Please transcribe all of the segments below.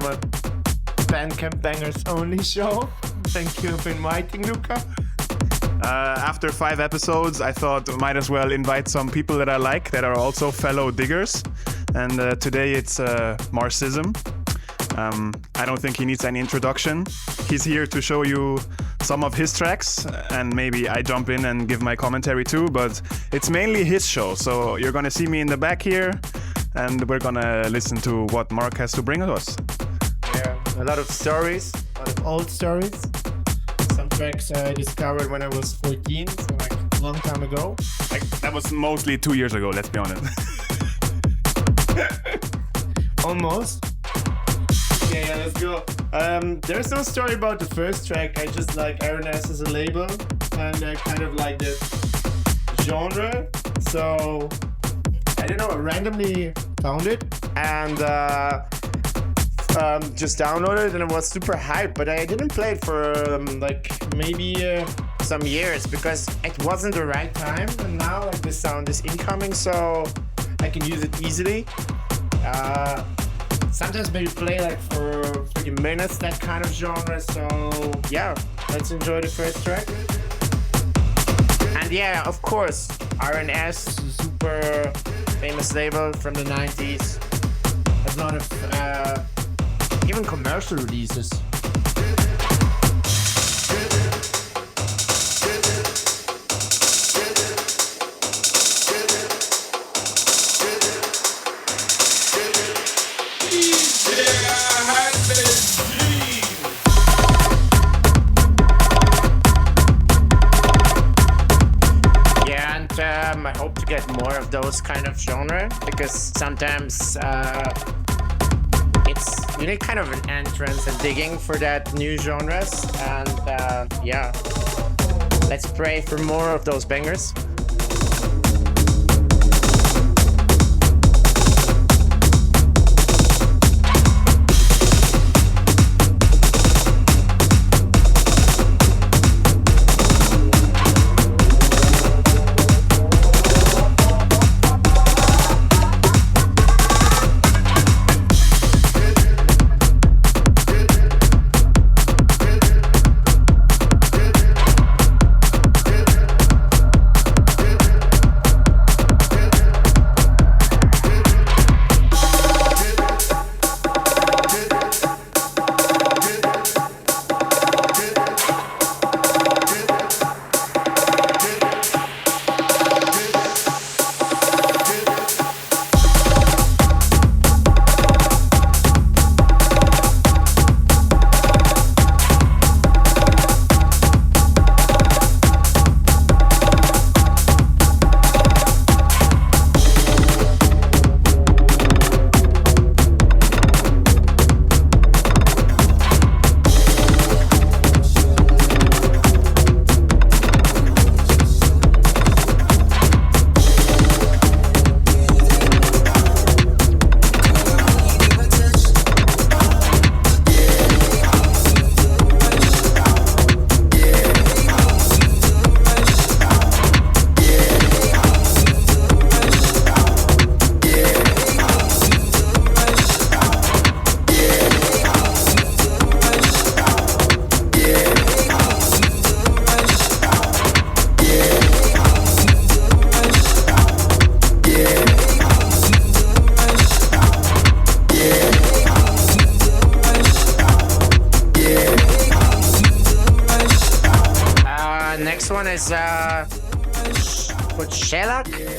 to my Bandcamp Bangers Only show. Thank you for inviting, Luca. After 5 episodes, I thought might as well invite some people that I like that are also fellow diggers. And today it's Marcism. I don't think he needs any introduction. He's here to show you some of his tracks, and maybe I jump in and give my commentary too, but it's mainly his show. So you're gonna see me in the back here, and we're gonna listen to what Mark has to bring us. Yeah, a lot of stories, a lot of old stories. Some tracks I discovered when I was 14, so like a long time ago. Like, that was mostly 2 years ago, let's be honest. Almost. Yeah, let's go. There's no story about the first track. I just like R&S as a label, and I kind of like the genre. So I don't know, I randomly found it and just downloaded it, and it was super hyped. But I didn't play it for like maybe some years because it wasn't the right time. And now like the sound is incoming, so I can use it easily. Sometimes maybe play like for 30 minutes, that kind of genre. So yeah, let's enjoy the first track. And yeah, of course, R&S, super famous label from the 90s. Has a lot of even commercial releases. I hope to get more of those kind of genre, because sometimes you need kind of an entrance and digging for that new genres, and yeah, let's pray for more of those bangers.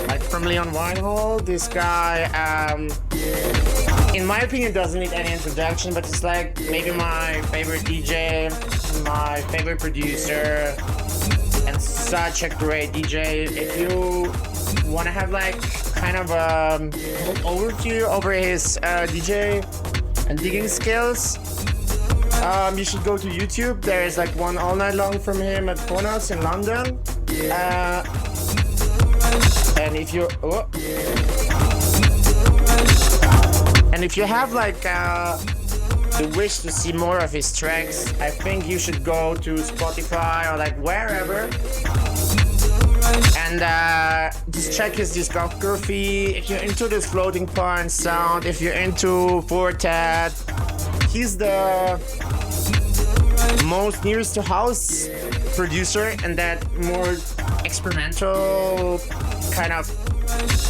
Like from Leon Weinhold. This guy, in my opinion, doesn't need any introduction, but it's like maybe my favorite DJ, my favorite producer, and such a great DJ. If you want to have like kind of a overview over his DJ and digging skills, you should go to YouTube. There is like one all night long from him at Phonos in London. And if you have like the wish to see more of his tracks, I think you should go to Spotify or like wherever and just check his discography. If you're into this floating point sound, if you're into Fortet, he's the most nearest to house producer and that more experimental kind of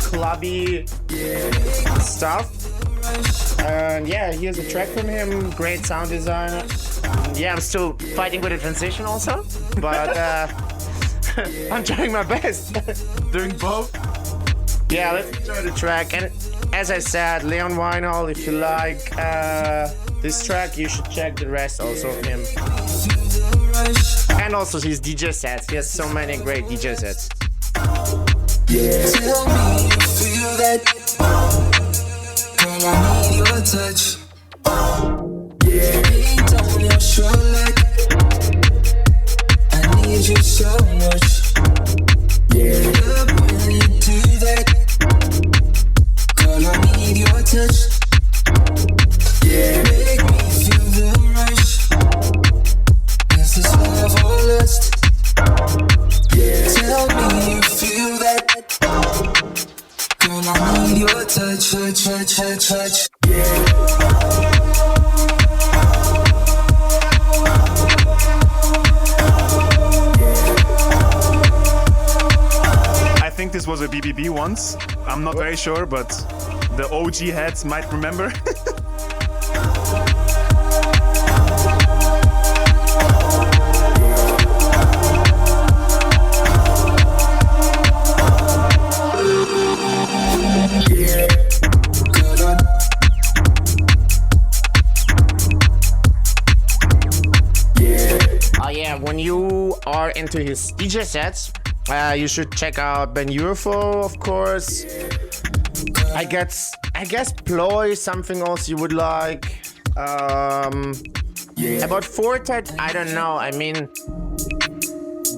clubby stuff. And yeah, here's a track from him. Great sound designer. Yeah, I'm still fighting with the transition also, but I'm trying my best doing both. Yeah, let's enjoy the track. And as I said, Leon Weinhold, if you like this track, you should check the rest also of him. And also his DJ sets. He has so many great DJ sets. Yeah. Tell me you feel that. Girl, I need your touch. Yeah. Ain't on your shoulder. I need you so much. Yeah. Love when you do that. Girl, I need your touch. Yeah. Make me feel the rush. Is this love or lust? Yeah. Tell me you feel that. Girl, I need your touch, touch. Yeah. I think this was a BBB once. I'm not very sure, but the OG heads might remember. When you are into his DJ sets, you should check out Ben UFO, of course. I guess Ploy, something else you would like. About Fortet, I don't know. I mean,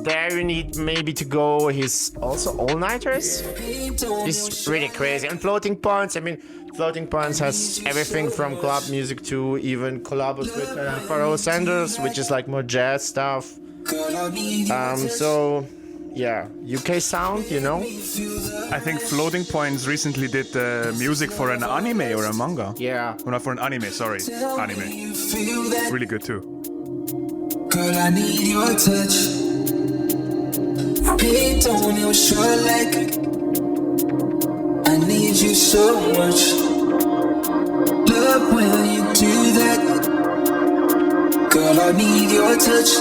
there you need maybe to go his also all-nighters. He's really crazy. And Floating Points, I mean, Floating Points has everything from club music to even collabs with Pharoah Sanders, which is like more jazz stuff. So yeah, UK sound, you know. I think Floating Points recently did music for an anime or a manga. Yeah. Well, not for an anime, sorry. Anime. Really good too. Girl, I need your touch. Paint on your shirt like I need you so much. Love when you do that. Girl, I need your touch.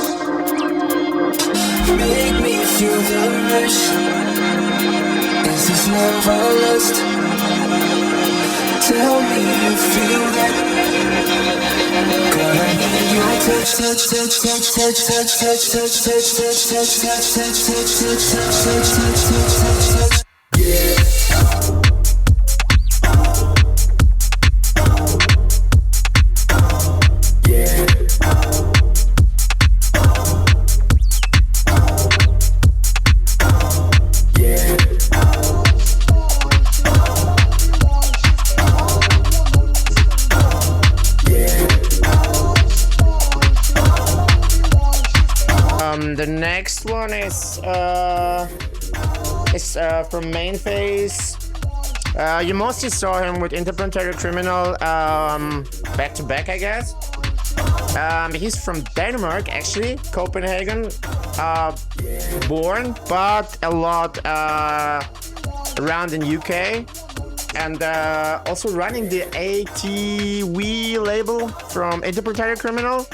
Make me feel the rush. Is this love or lust? Tell me you feel that. Girl, I need your touch, touch, touch, touch, touch, touch, touch, touch, touch, touch, touch, touch, touch, touch, touch, touch, touch. Yeah. The next one is from Main Phase. You mostly saw him with Interplanetary Criminal back to back, I guess. He's from Denmark, actually, Copenhagen, born, but a lot around in UK, and also running the ATV label from Interplanetary Criminal.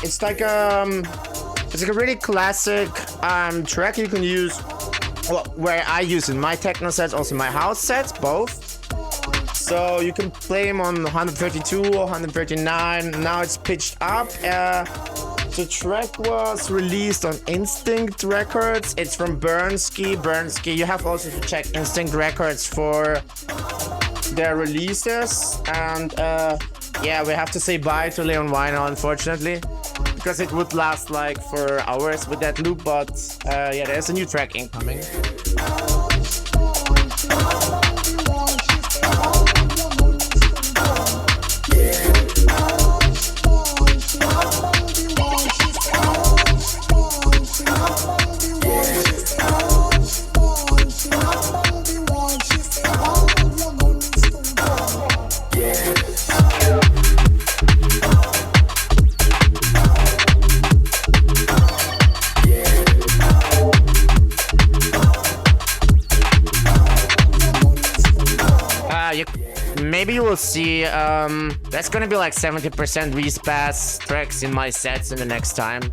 It's like a really classic track you can use, well, where I use in my techno sets, also my house sets, both. So you can play them on 132 or 139. Now it's pitched up. The track was released on Instinct Records. It's from Bernski. You have also to check Instinct Records for their releases. And yeah, we have to say bye to Leon Weinhold, unfortunately, because it would last like for hours with that loop. But yeah, there's a new track incoming. maybe you will see. That's gonna be like 70% respass tracks in my sets in the next time.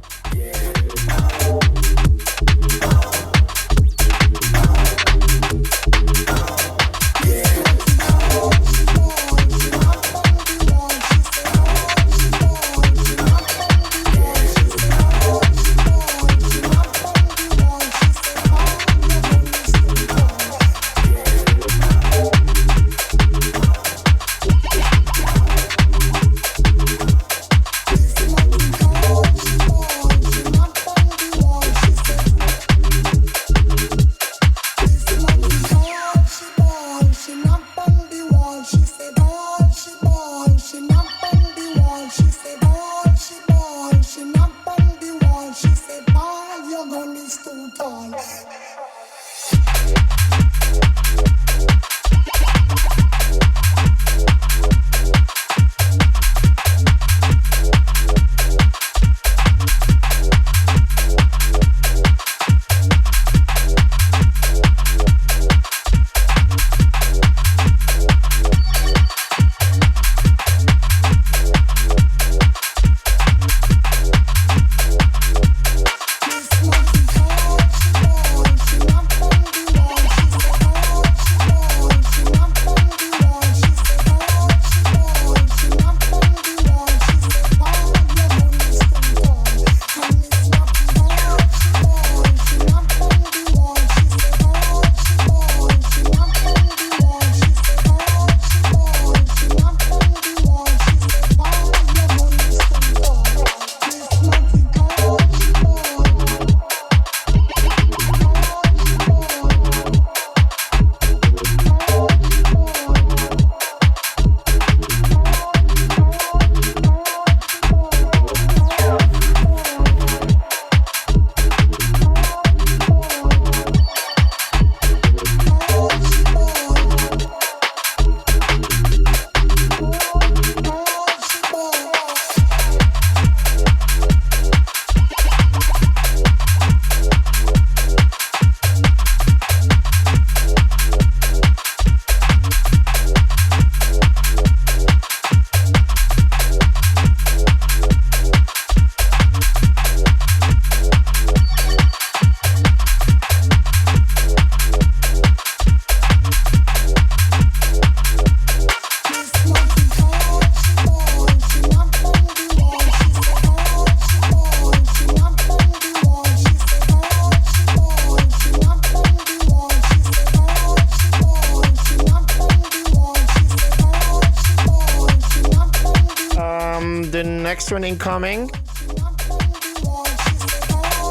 The next one incoming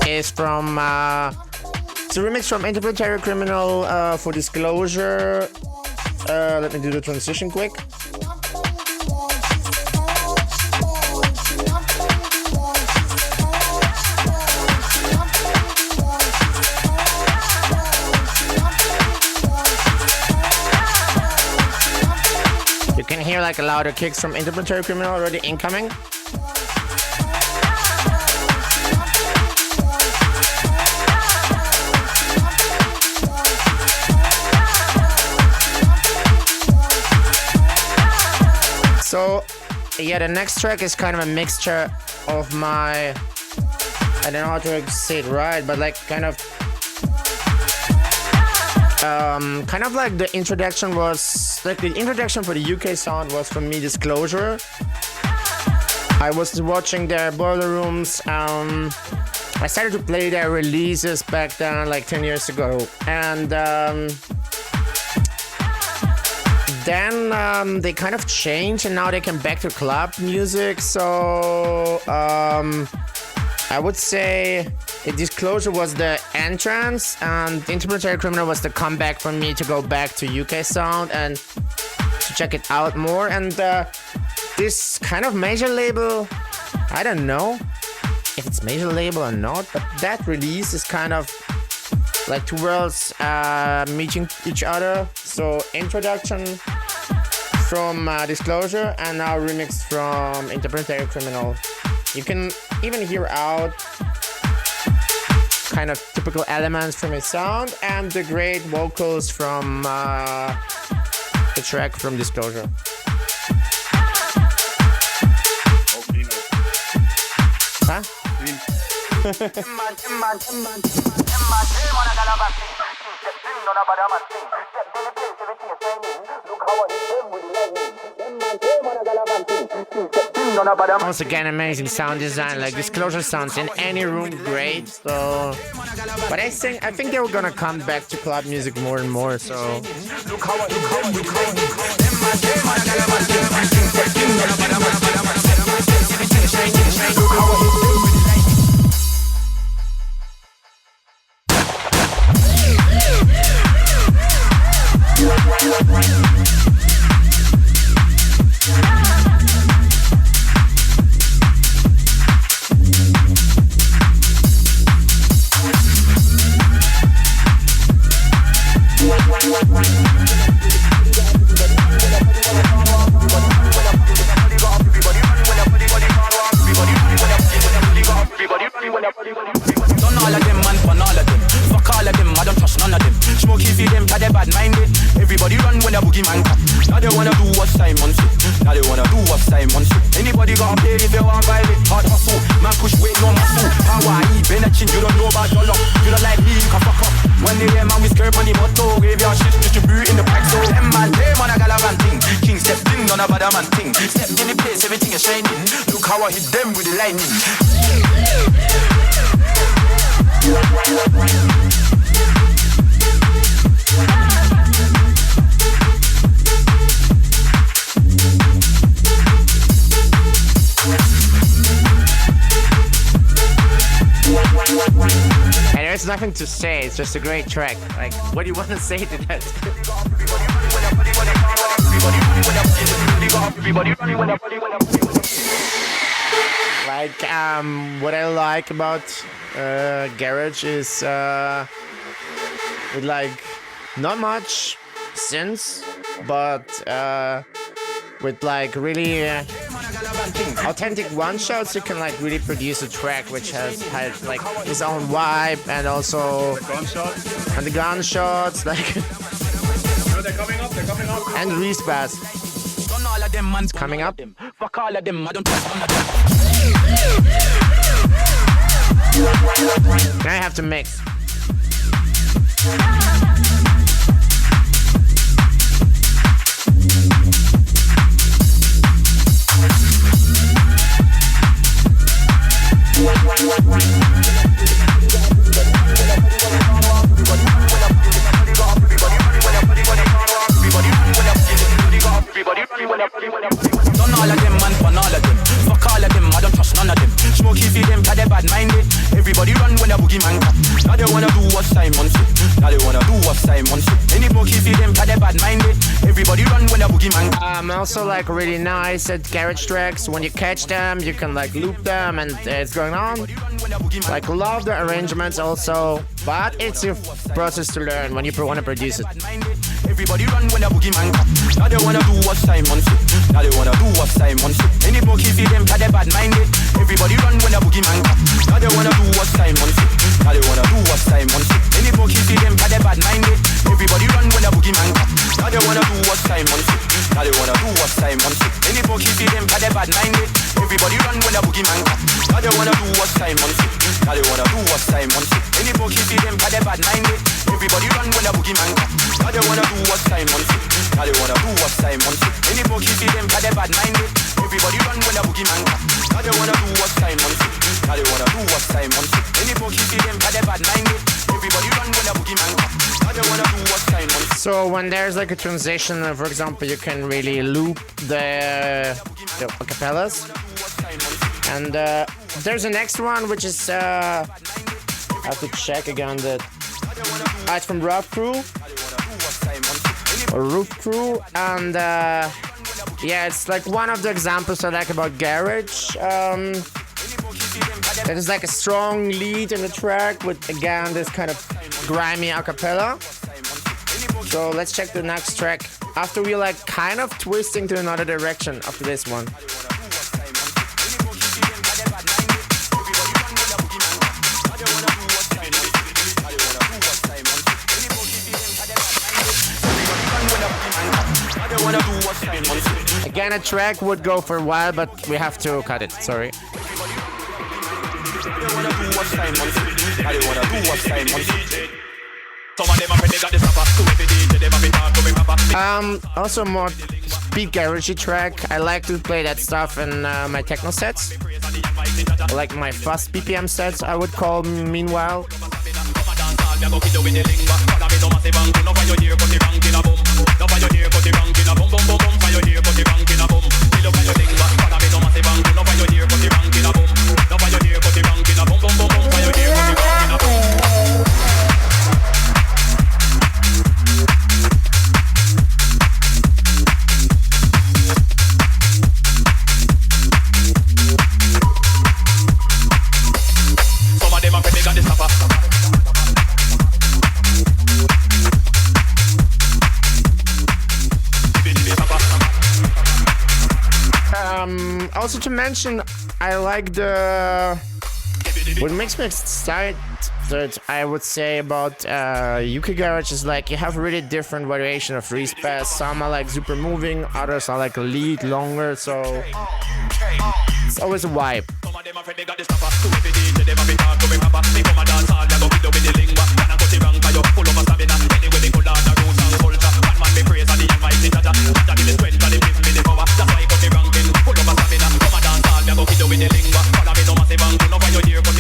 is from it's a remix from Interplanetary Criminal for Disclosure. Let me do the transition quick. You can hear like a louder kicks from Interplanetary Criminal already incoming. So yeah, the next track is kind of a mixture of my, I don't know how to say it right, but like kind of like the introduction was, like the introduction for the UK sound was from me Disclosure. I was watching their boiler rooms. I started to play their releases back then, like 10 years ago. And then they kind of changed and now they came back to club music. So I would say Disclosure was the entrance and Interplanetary Criminal was the comeback for me to go back to UK sound and to check it out more. And this kind of major label, I don't know if it's major label or not, but that release is kind of like two worlds meeting each other. So introduction from Disclosure and now remixed from Interplanetary Criminal. You can even hear out kind of typical elements from his sound and the great vocals from the track from Disclosure. Once again, amazing sound design. Like Disclosure sounds in any room great. So, but I think they're gonna come back to club music more and more. So. There's nothing to say, it's just a great track. Like, what do you want to say to that? Like, what I like about garage is with like not much synths, but with like really authentic one shots, you can like really produce a track which has had like his own vibe, and also the gunshots, like they're coming up. and respass. It's coming up. Fuck all of them, I don't trust none of them. Now I have to mix. Done all of them, man, fun all of them. Fuck all of them, I don't trust none of them. Smoky feed them, cause they bad minded. Everybody run when the boogie man come. Now they wanna do what Simon said. Any smoky feed them, cause they bad minded. Everybody run when the boogie man come. Also like really nice at garage tracks. When you catch them, you can like loop them and it's going on. Like love the arrangements also, but it's a process to learn when you want to produce it. Everybody run when the boogie man come. Now they wanna do what Simon said. Any smoky feed them, cause they bad minded. Everybody run when the boogie man come. Now they wanna do what Simon said. Any smoky feed them, cause they bad minded. Everybody run when the boogie man come. Now they wanna do what Simon said. Any smoky feed them, cause they bad minded. Everybody run when the boogie man come. Now they wanna do what Simon said. Any smoky feed them, cause they bad minded. Everybody run when the boogie man come. Now they wanna do what Simon said. Any smoky feed them, cause they bad minded. Everybody run when the boogie man come. Now they wanna do what Simon said. Any smoky feed them, cause they bad minded. Everybody run when the boogie man come. Now they wanna do what Simon said. So when there's like a transition, for example, you can really loop the acapellas. And there's a next one which is I have to check again that it's from Rough Crew or Roof Crew, and yeah, it's like one of the examples I like about garage. There is like a strong lead in the track with again this kind of grimy acapella. So let's check the next track after we like kind of twisting to another direction after this one. Again, a track would go for a while, but we have to cut it, sorry. wanna do what Simon said. Now they wanna do what Simon said. Some of them are pretty got the stopper. To every DJ, they have been talk to me proper. Also more speed garagey track. I like to play that stuff in my techno sets. Like my fast BPM sets, I would call meanwhile. Also to mention, I like what makes me excited, I would say, about UK Garage is like you have really different variation of respace. Some are like super moving, others are like lead longer, so it's always a vibe.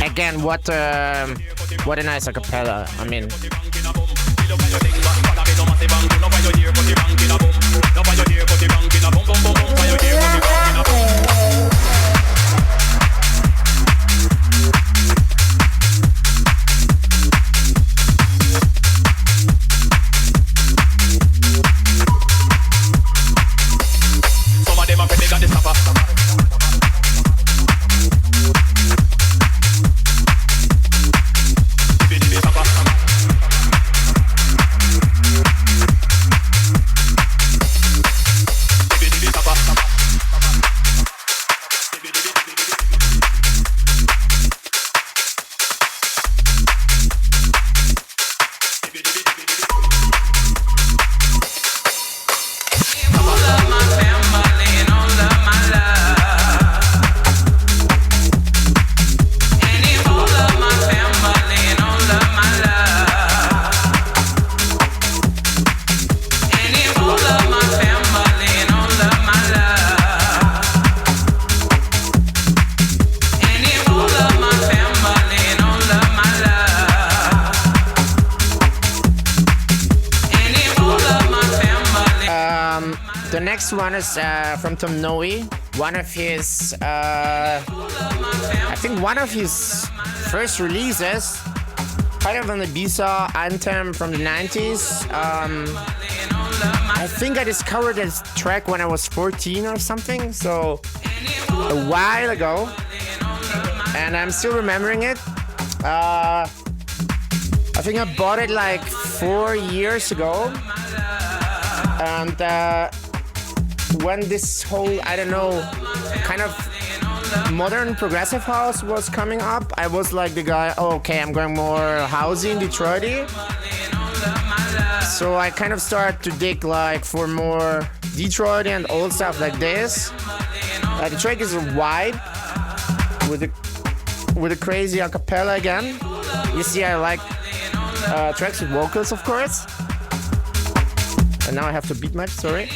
Again, what a nice acapella. I mean, the next one is from Tom Noe. One of his, I think one of his first releases, kind of an Ibiza anthem from the 90s. I think I discovered this track when I was 14 or something, so a while ago, and I'm still remembering it. I think I bought it like 4 years ago, and when this whole, I don't know, kind of modern progressive house was coming up, I was like the guy, oh, okay, I'm going more housey in Detroit-y. So I kind of started to dig like for more Detroit and old stuff like this. The track is a vibe with a crazy acapella again. You see, I like tracks with vocals, of course. And now I have to beat match, sorry.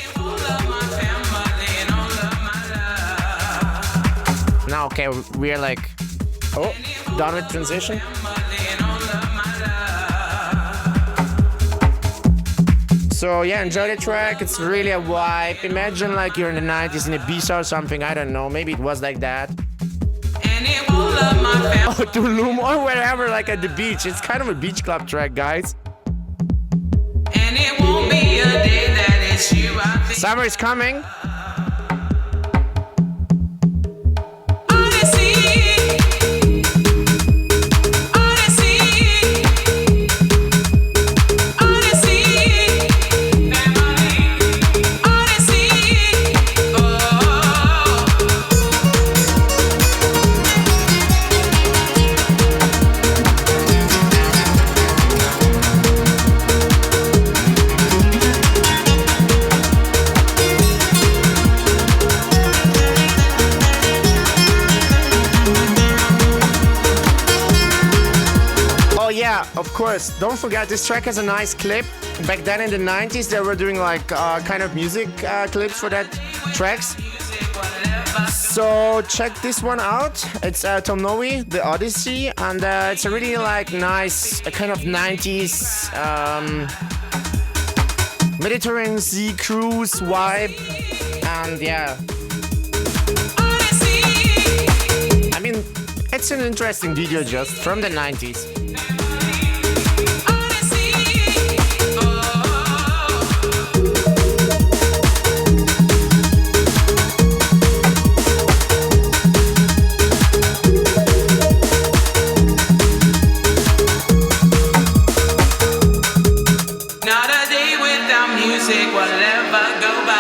Now, okay, we're like, oh, done with transition. So yeah, enjoy the track. It's really a vibe. Imagine like you're in the 90s in Ibiza or something. I don't know. Maybe it was like that. Oh, Tulum or wherever, like at the beach. It's kind of a beach club track, guys. And it won't be a day that it's you. Summer is coming. Oh yeah, of course. Don't forget, this track has a nice clip. Back then in the 90s, they were doing like kind of music clips for that tracks. So check this one out. It's Tom Noe, The Odyssey, and it's a really like nice kind of 90s Mediterranean Sea cruise vibe. And yeah, I mean, it's an interesting video just from the 90s. Not a day without music will ever go by.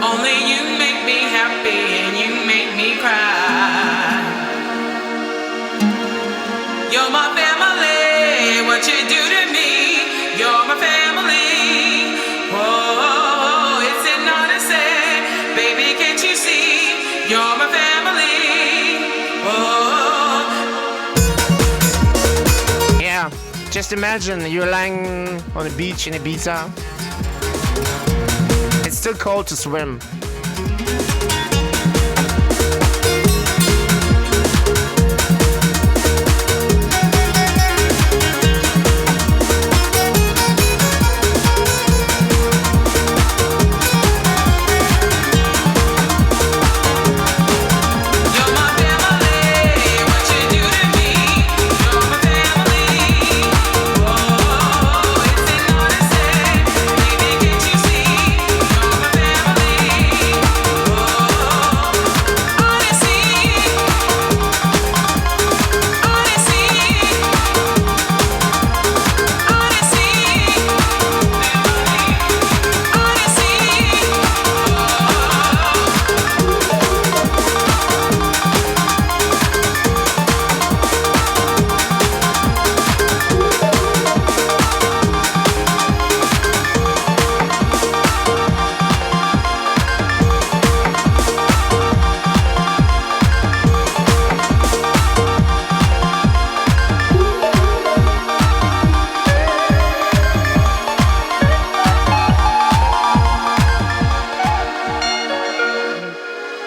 Only you make me happy and you make me cry. You're my family, what you do to me. You're my family. Oh, it's an odyssey, baby, can't you see? You're my family. Oh. Yeah, just imagine you're lying on a beach in Ibiza. It's still cold to swim. You're my family, what you do to me. You're my family. Oh, it's an odyssey, baby, can't you see? You're my family. Oh, odyssey, odyssey,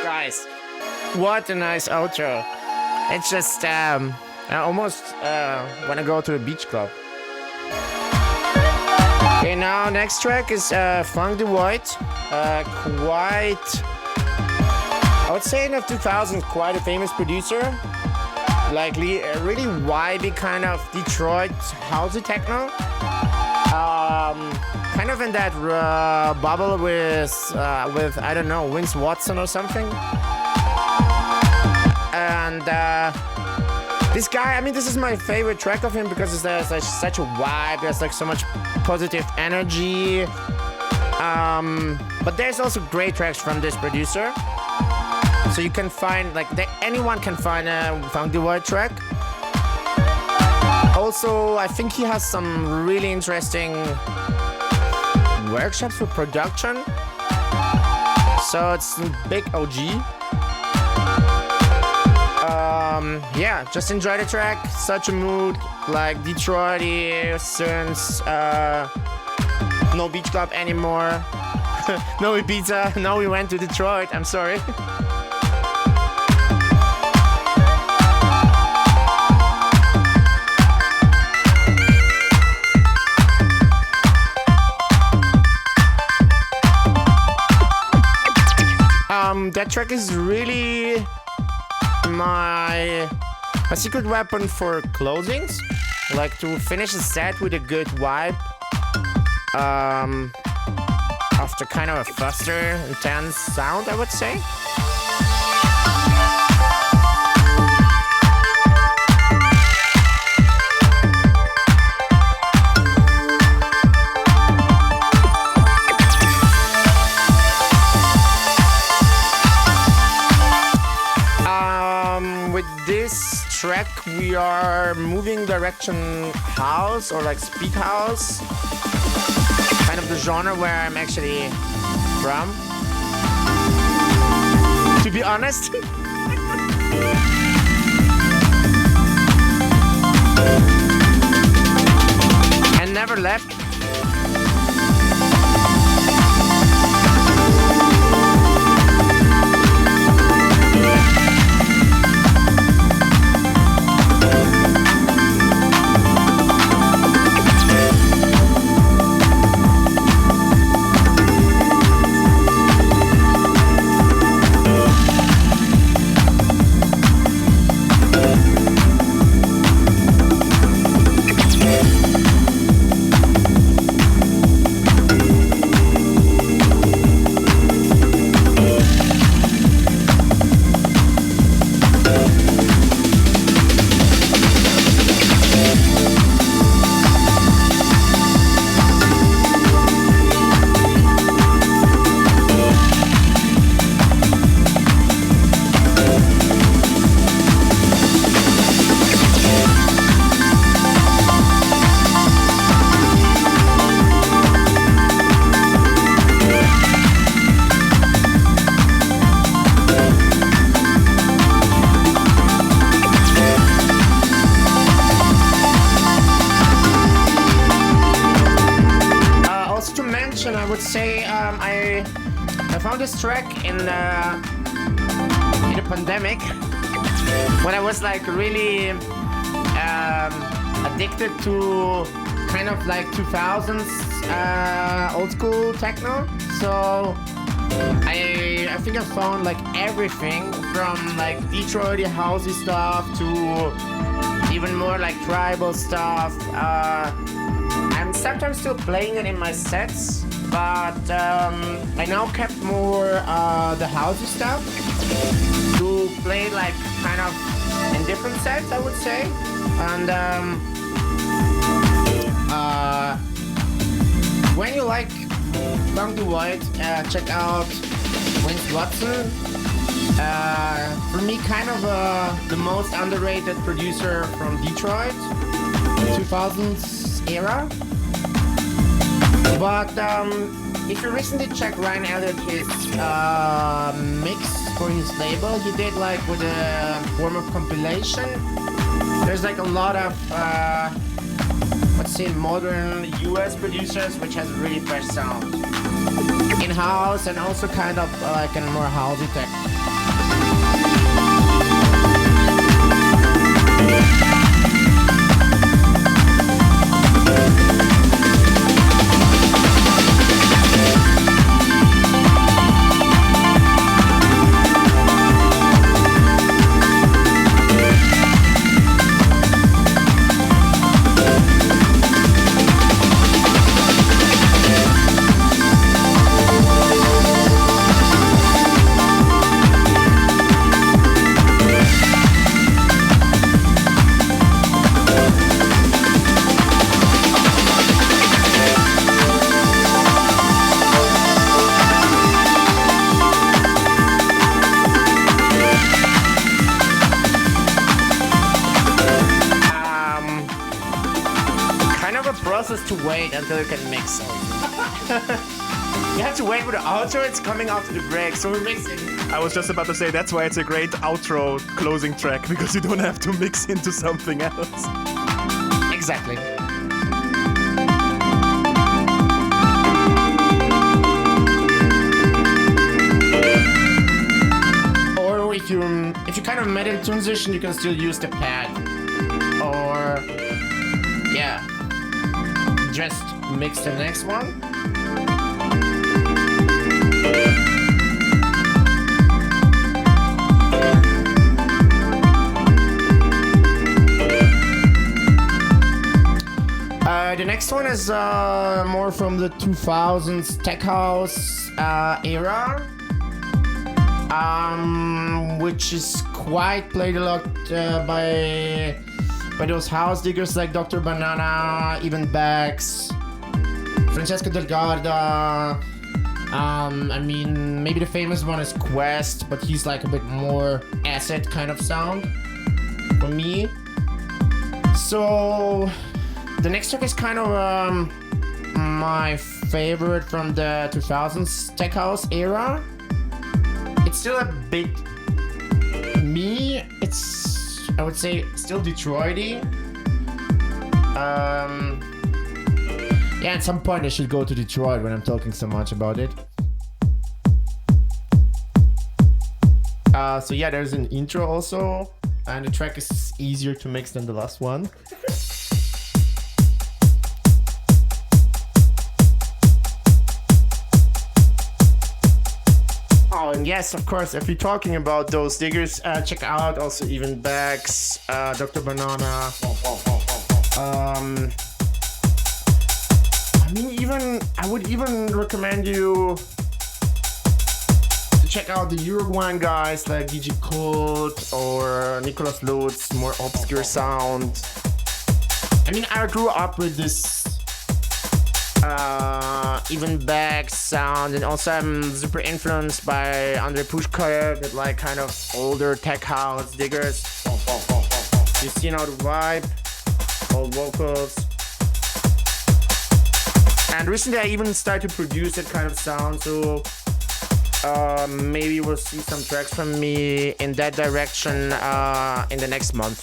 Guys, what a nice outro. It's just, I almost want to go to a beach club. Okay, now next track is Funk the White. Quite, I would say in the 2000s, quite a famous producer. Like a really vibey kind of Detroit housey techno. Kind of in that bubble with I don't know, Vince Watson or something. And this guy, I mean, this is my favorite track of him because there's like such a vibe. There's like so much positive energy. But there's also great tracks from this producer. So you can find like anyone can find a Funk the White track. Also, I think he has some really interesting workshops for production. So it's a big OG. Yeah, just enjoy the track. Such a mood, like Detroit since no beach club anymore. No Ibiza. Now we went to Detroit. I'm sorry. That track is really my secret weapon for closings, like to finish a set with a good vibe after kind of a faster, intense sound, I would say. This track we are moving direction house or like speed house, kind of the genre where I'm actually from, to be honest. would say I found this track in the pandemic when I was like really addicted to kind of like 2000s old school techno. So I think I found like everything from like Detroit housey stuff to even more like tribal stuff. I'm sometimes still playing it in my sets, but I now kept more the housey stuff to play like kind of in different sets, I would say. And when you like Funky White, check out Vince Watson. For me, kind of the most underrated producer from Detroit, 2000s era. But if you recently checked Ryan Elliott, his mix for his label, he did like with a form of compilation. There's like a lot of let's say modern US producers which has a really fresh sound in-house and also kind of like a more housey tech. To wait until you can mix it. You have to wait for the outro, it's coming after the break, so we're mixing. I was just about to say that's why it's a great outro closing track, because you don't have to mix into something else. Exactly. Or if you kind of made a transition, you can still use the pad. Or yeah. Just mix the next one. The next one is more from the 2000s tech house era, which is quite played a lot by those house diggers like Dr. Banana, even Bax, Francesco Del Garda. I mean, maybe the famous one is Quest, but he's like a bit more acid kind of sound for me. So the next track is kind of my favorite from the 2000s tech house era. It's still a bit me. It's, I would say, still Detroity. Yeah, at some point I should go to Detroit when I'm talking so much about it. So yeah, there's an intro also, and the track is easier to mix than the last one. Oh, and yes, of course, if you're talking about those diggers, check out also even Bax, Dr. Banana. I would even recommend you to check out the Uruguayan guys like DJ Cult or Nicolas Lutz, more obscure sound. I mean, I grew up with this even back sound, and also I'm super influenced by Andrei Pushkar, that like kind of older tech house diggers. You see now the vibe, old vocals. And recently I even started to produce that kind of sound, so maybe we'll see some tracks from me in that direction in the next month.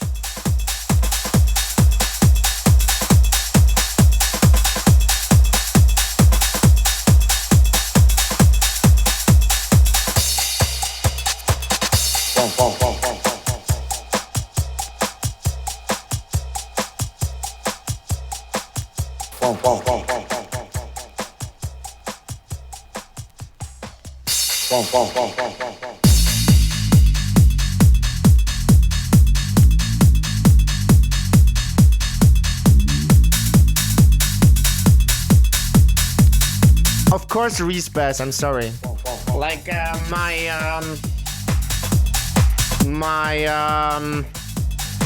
Of course, Respaz. I'm sorry. Like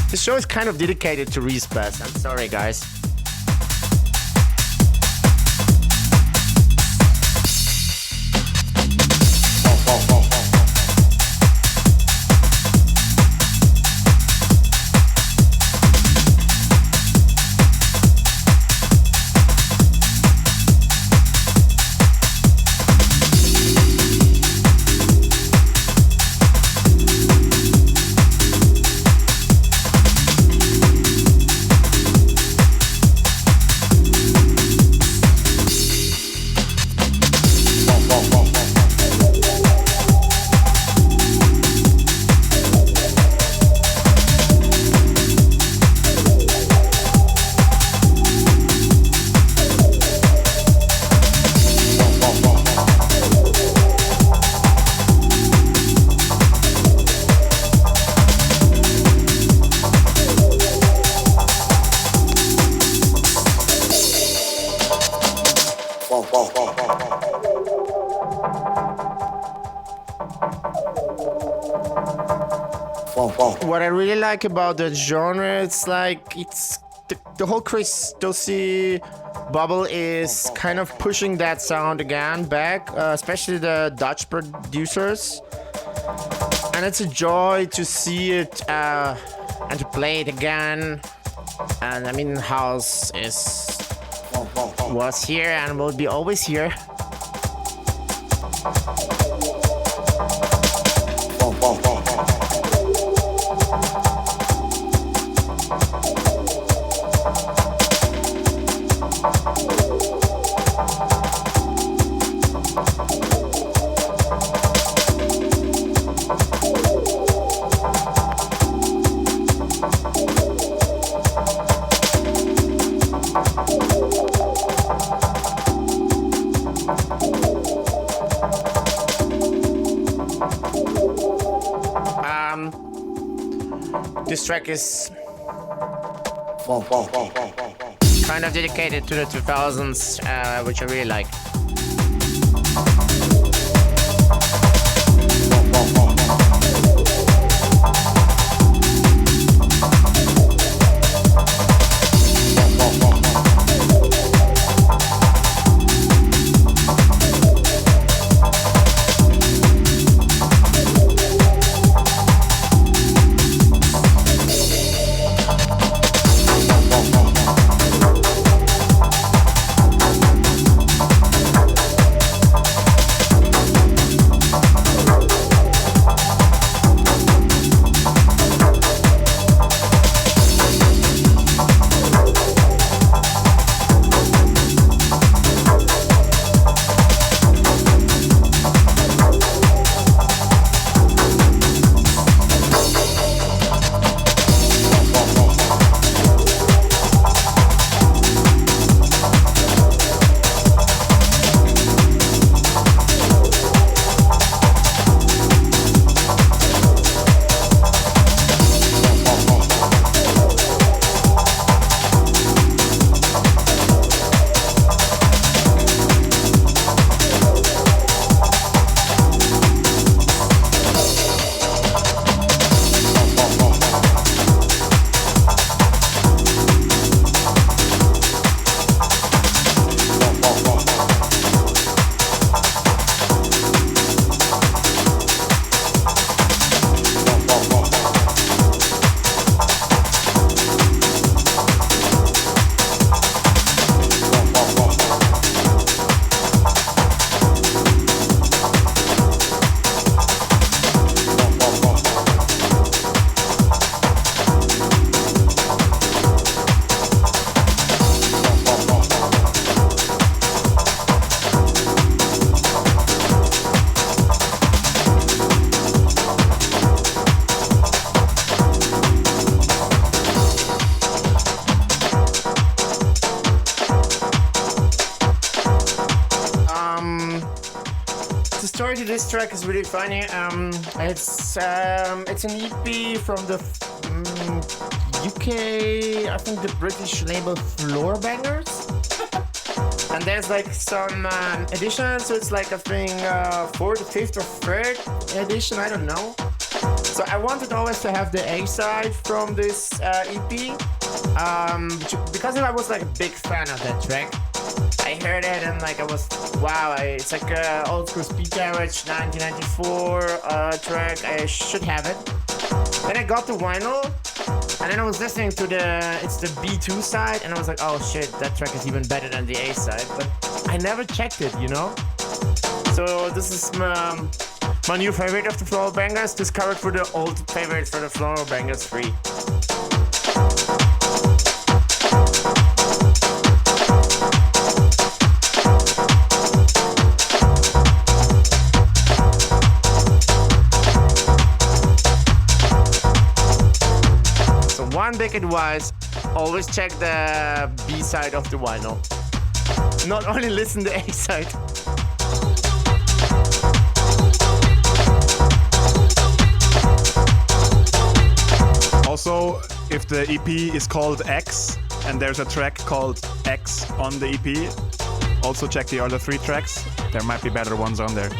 the show is kind of dedicated to Respaz. I'm sorry, guys. What I really like about the genre, it's like it's the whole Christosi bubble is kind of pushing that sound again back, especially the Dutch producers, and it's a joy to see it and to play it again. And I mean, house was here and will be always here. This track is kind of dedicated to the 2000s, which I really like. this track is really funny. It's an EP from the UK, I think the British label Floor Bangers. And there's like some editions, so it's like I think 4th, 5th, or 3rd edition, I don't know. So I wanted always to have the A-side from this EP, because I was like a big fan of that track. I heard it and like I was, wow, it's like a old school speed garage 1994 track, I should have it. Then I got the vinyl, and then I was listening to it's the B2 side, and I was like, oh shit, that track is even better than the A side, but I never checked it, you know? So this is my new favorite of the Floor Bangers, discovered for the old favorite for the Floor Bangers 3. One big advice, always check the B-side of the vinyl. Not only listen to the A-side. Also, if the EP is called X and there's a track called X on the EP, also check the other 3 tracks. There might be better ones on there.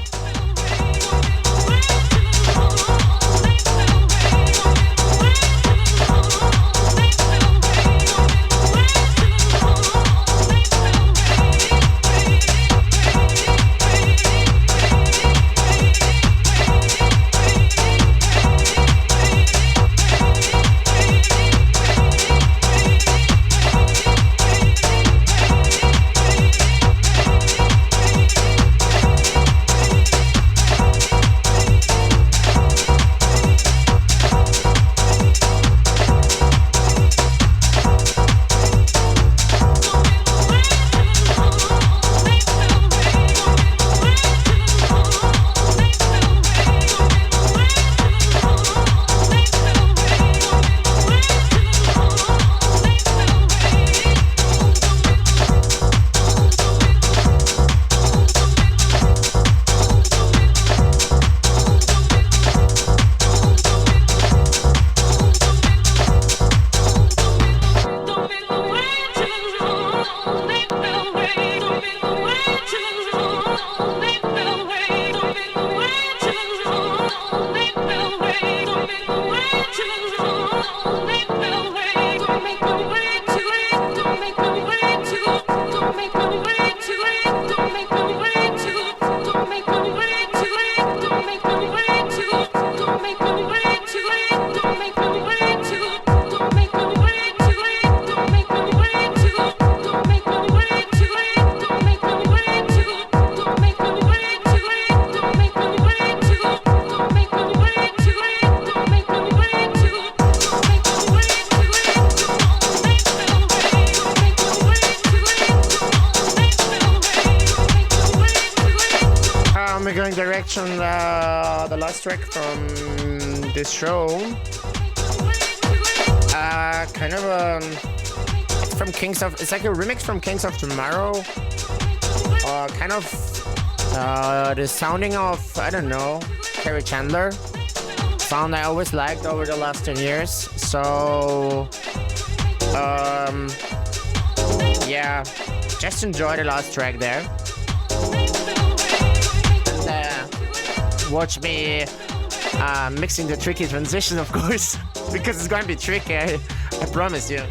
Direction, the last track from this show, kind of it's from Kings of, it's like a remix from Kings of Tomorrow, kind of the sounding of, I don't know, Kerry Chandler, sound I always liked over the last 10 years, so yeah, just enjoy the last track there. Watch me mixing the tricky transition, of course, because it's gonna be tricky, I promise you.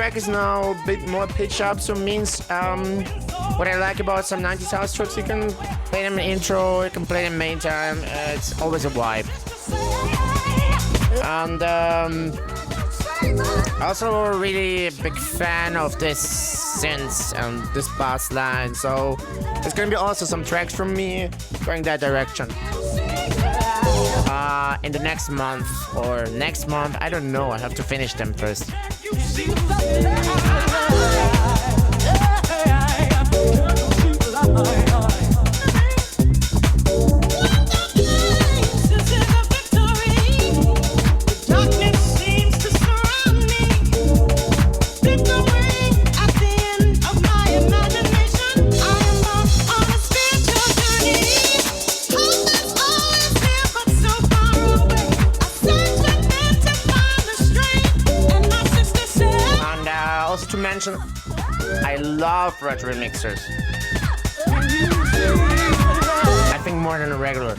track is now a bit more pitch up, so means what I like about some 90s house tracks, you can play them in intro, you can play them main time, it's always a vibe. And also a really big fan of this synths and this bass line, so there's gonna be also some tracks from me going that direction. In the next month or next month, I don't know, I have to finish them first. To mention, I love retro remixers. I think more than a regular.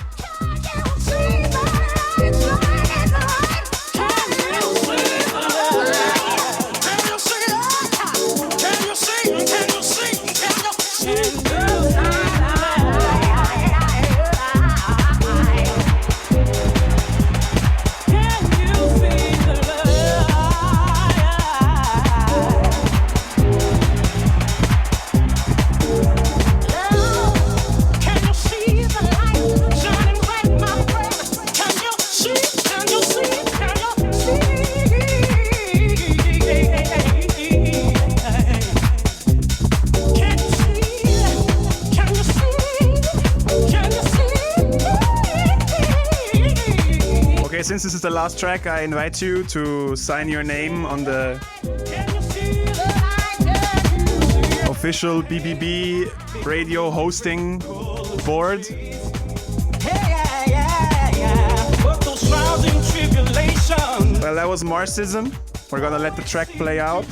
Since this is the last track, I invite you to sign your name on the official BBB Radio hosting board. Well, that was Marcism. We're gonna let the track play out.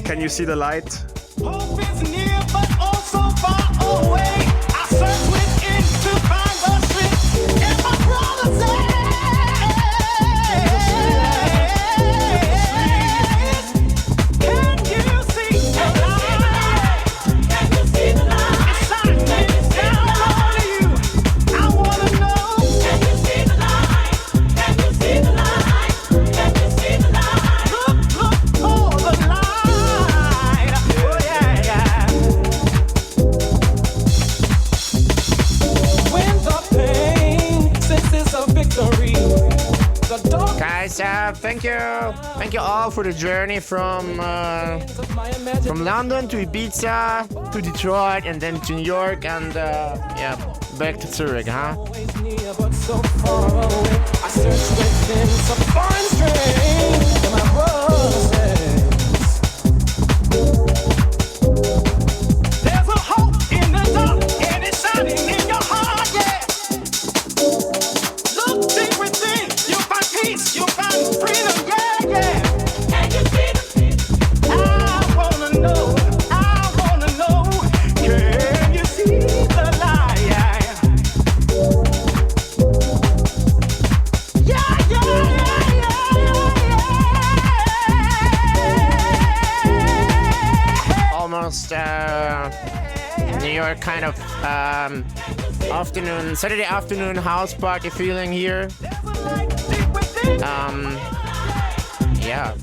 Can you see the light? Hope is near, but also far away. I search within to find the strength in my brother's. Guys, thank you all for the journey from London to Ibiza to Detroit and then to New York and yeah, back to Zurich, huh? There's a hope in the dark and it's shining in your heart, yeah. Look deep within, you'll find peace, you'll find freedom, yeah, yeah. Can you see the I wanna know, can you see the light? Almost New York kind of Saturday afternoon house party feeling here. Yeah.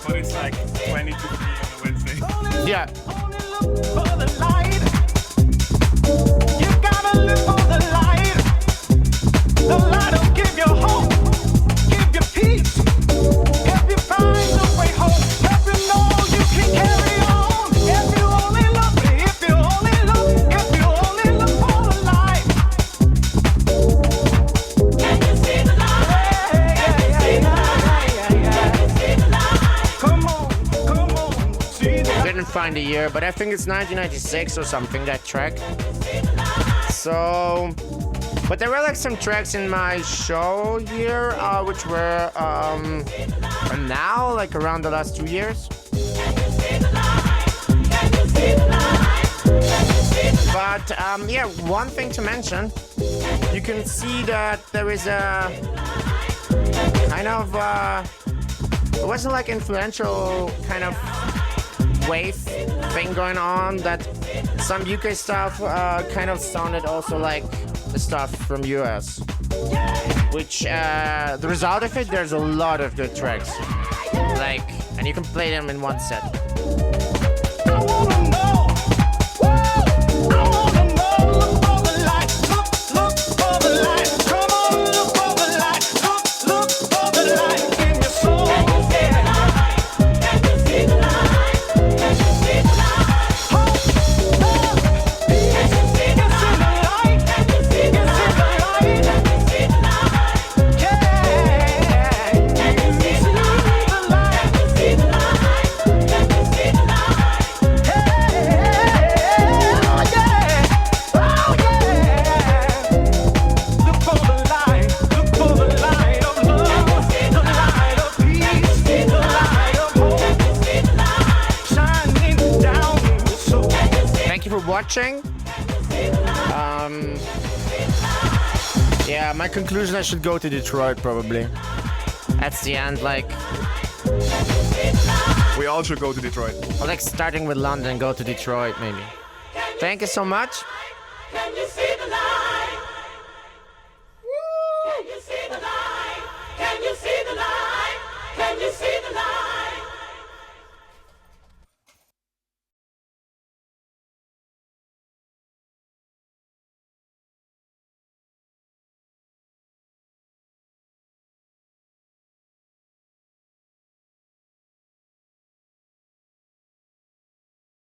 But it's like 20 to 3 on a Wednesday. Yeah. For the light, you gotta live for the light. The light will give you hope, give you peace. If you find the way home, if you know you can carry on. If you only look, if you only look for the light. Can you see the light? Can you see the light? Can you see the light? Come on, see the light. Didn't find the year, but I think it's 1996 or something, that track. So, but there were like some tracks in my show here, which were now, like around the last 2 years. But yeah, one thing to mention, you can see that there is a kind of It wasn't like influential kind of wave thing going on that some UK stuff kind of sounded also like the stuff from US. Which the result of it, there's a lot of good tracks. Like, and you can play them in one set. Watching. Yeah, my conclusion, I should go to Detroit probably. That's the end, like. We all should go to Detroit. Or like starting with London, go to Detroit maybe. Thank you so much. Can you see the light? Can you see the light? Can you see the light? Can you see the light?